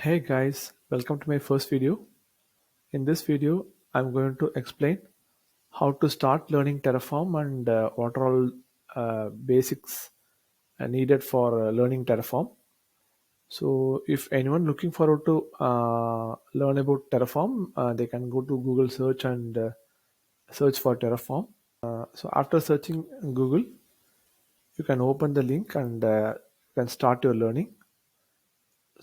Hey guys, welcome to my first video. In this video, I'm going to explain how to start learning Terraform and what are all basics needed for learning Terraform. So, if anyone looking forward to learn about Terraform, they can go to Google search and search for Terraform. So, after searching Google, you can open the link and you can start your learning.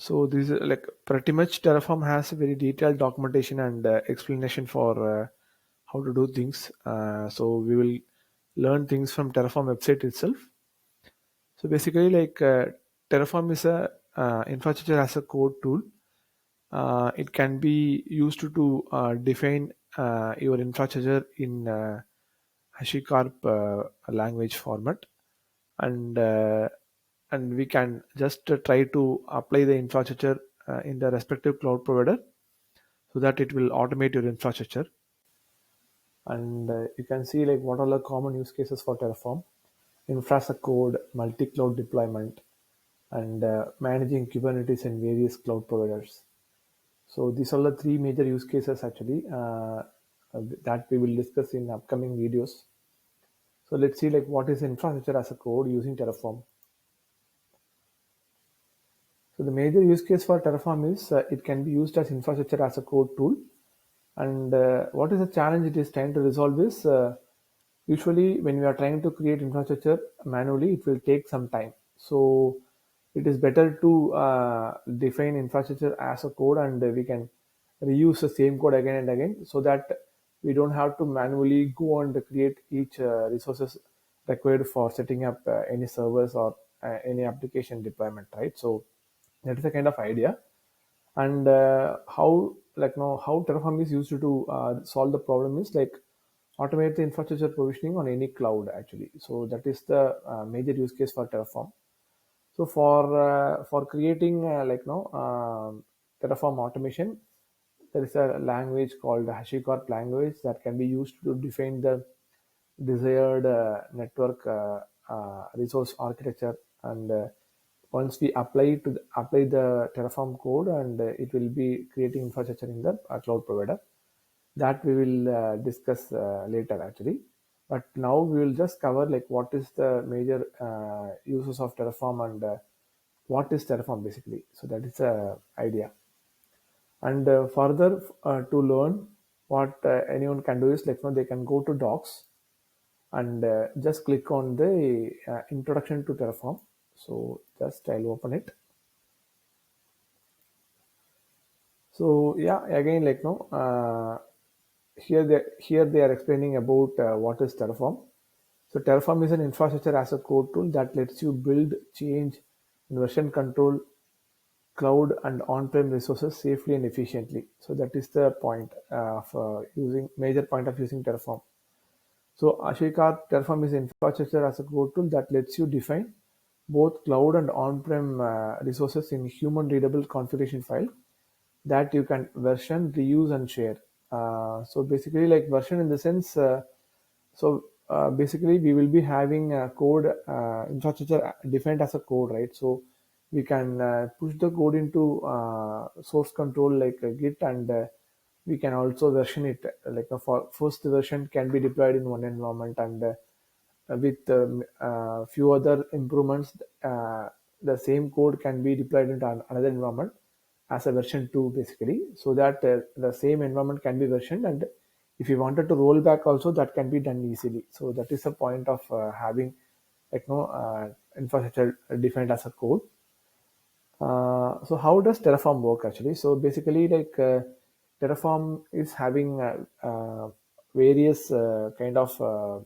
So this is like pretty much Terraform has a very detailed documentation and explanation for how to do things. So we will learn things from Terraform website itself. So basically, Terraform is a infrastructure as a code tool. It can be used to define your infrastructure in HashiCorp language format, and and we can just try to apply the infrastructure in the respective cloud provider so that it will automate your infrastructure. And you can see like what are the common use cases for Terraform: infrastructure code, multi-cloud deployment, and managing Kubernetes and various cloud providers. So these are the three major use cases actually that we will discuss in upcoming videos. So let's see like what is infrastructure as a code using Terraform. So the major use case for Terraform is it can be used as infrastructure as a code tool. And what is the challenge it is trying to resolve is usually when we are trying to create infrastructure manually, it will take some time. So it is better to define infrastructure as a code, and we can reuse the same code again and again so that we don't have to manually go and create each resources required for setting up any servers or any application deployment, right? So that is the kind of idea. And how how Terraform is used to solve the problem is like automate the infrastructure provisioning on any cloud actually. So that is the major use case for Terraform. So for creating Terraform automation, there is a language called HashiCorp language that can be used to define the desired network resource architecture. And once we apply the Terraform code, and it will be creating infrastructure in the cloud provider. That we will discuss later actually. But now we will just cover like what is the major uses of Terraform, and what is Terraform basically. So that is the idea. And further to learn what anyone can do is like they can go to docs and just click on the introduction to Terraform. So just I'll open it. So yeah, again here they are explaining about what is Terraform. So Terraform is an infrastructure as a code tool that lets you build, change, and version control cloud and on-prem resources safely and efficiently. So that is the point of using major point of using Terraform. So Ashika Terraform is infrastructure as a code tool that lets you define both cloud and on-prem resources in human-readable configuration file that you can version, reuse, and share. So basically, like version in the sense, basically we will be having a code infrastructure defined as a code, right? So we can push the code into source control like Git, and we can also version it. Like for first version can be deployed in one environment, and with few other improvements, the same code can be deployed into another environment as a version 2 basically, so that the same environment can be versioned, and if you wanted to roll back also, that can be done easily. So that is the point of having infrastructure defined as a code. So how does Terraform work actually? So basically, Terraform is having various kind of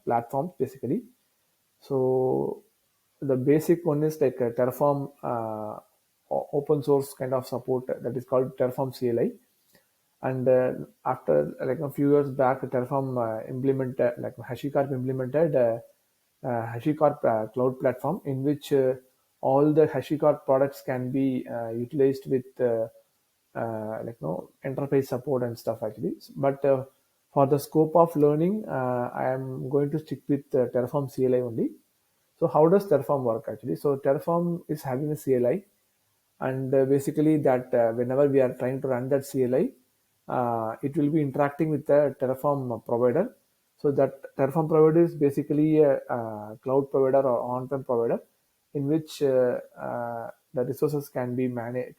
platforms basically. So the basic one is like a Terraform open source kind of support that is called Terraform CLI. And after like a few years back, Terraform implemented, like HashiCorp implemented HashiCorp cloud platform, in which all the HashiCorp products can be utilized with enterprise support and stuff actually. But for the scope of learning, I am going to stick with Terraform CLI only. So how does Terraform work actually? So Terraform is having a CLI, and basically that whenever we are trying to run that CLI, it will be interacting with the Terraform provider. So that Terraform provider is basically a cloud provider or on-prem provider in which the resources can be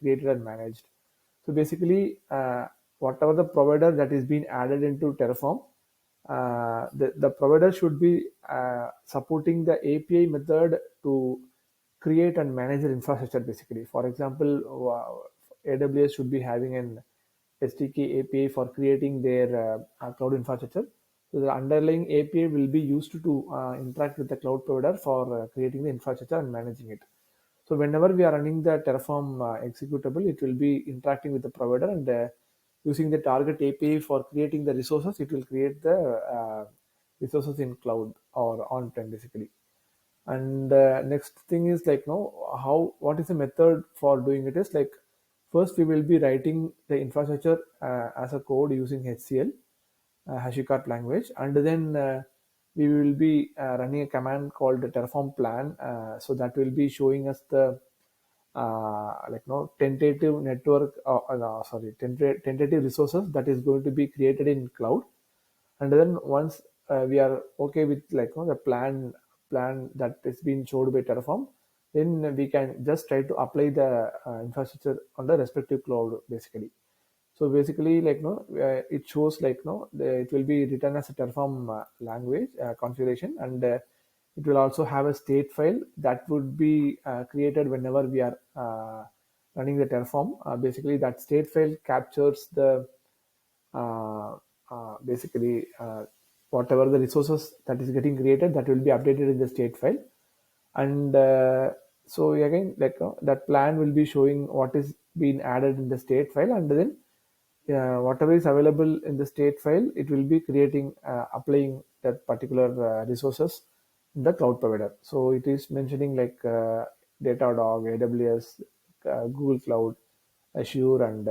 created and managed. So basically, whatever the provider that is being added into Terraform, the provider should be supporting the API method to create and manage their infrastructure basically. For example, AWS should be having an SDK API for creating their cloud infrastructure. So the underlying API will be used to interact with the cloud provider for creating the infrastructure and managing it. So whenever we are running the Terraform executable, it will be interacting with the provider and using the target API for creating the resources. It will create the resources in cloud or on-prem basically. And next thing is like, how what is the method for doing it is like, first we will be writing the infrastructure as a code using HCL, HashiCorp language, and then we will be running a command called the Terraform plan. So that will be showing us the tentative network, sorry, tentative resources that is going to be created in cloud. And then once we are okay with like, the plan that is being showed by Terraform, then we can just try to apply the infrastructure on the respective cloud basically. So basically, like, it shows like, it will be written as a Terraform language configuration, and it will also have a state file that would be created whenever we are running the Terraform. Basically, that state file captures the uh, basically whatever the resources that is getting created, that will be updated in the state file. And so again, like, that plan will be showing what is being added in the state file, and then whatever is available in the state file, it will be creating applying that particular resources in the cloud provider. So it is mentioning like Datadog, AWS, Google Cloud, Azure, and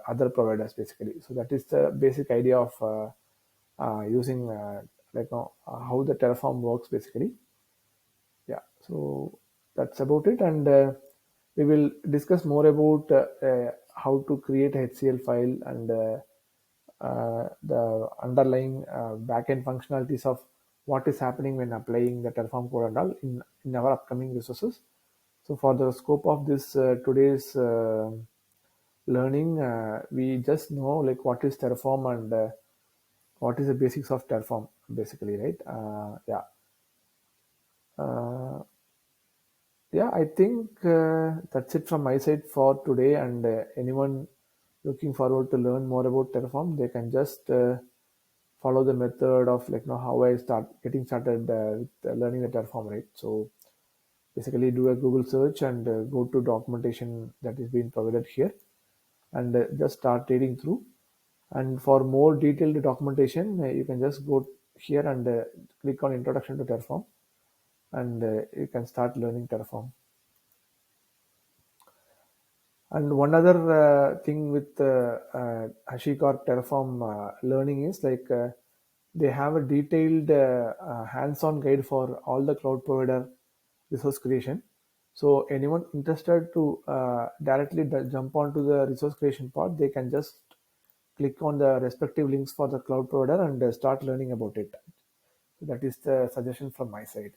other providers basically. So that is the basic idea of using how the Terraform works basically. Yeah, so that's about it, and we will discuss more about how to create a HCL file and the underlying backend functionalities of what is happening when applying the Terraform code and all in our upcoming resources. So for the scope of this today's learning, we just know like what is Terraform and what is the basics of Terraform basically, right? Yeah. Uh, Yeah, I think that's it from my side for today. And anyone looking forward to learn more about Terraform, they can just follow the method of like, how I start getting started with learning the Terraform, right? So basically, do a Google search and go to documentation that is being provided here, and just start reading through. And for more detailed documentation, you can just go here and click on Introduction to Terraform, and you can start learning Terraform. And one other thing with HashiCorp Terraform learning is like, they have a detailed hands-on guide for all the cloud provider resource creation. So anyone interested to directly jump onto the resource creation part, they can just click on the respective links for the cloud provider and start learning about it. So that is the suggestion from my side.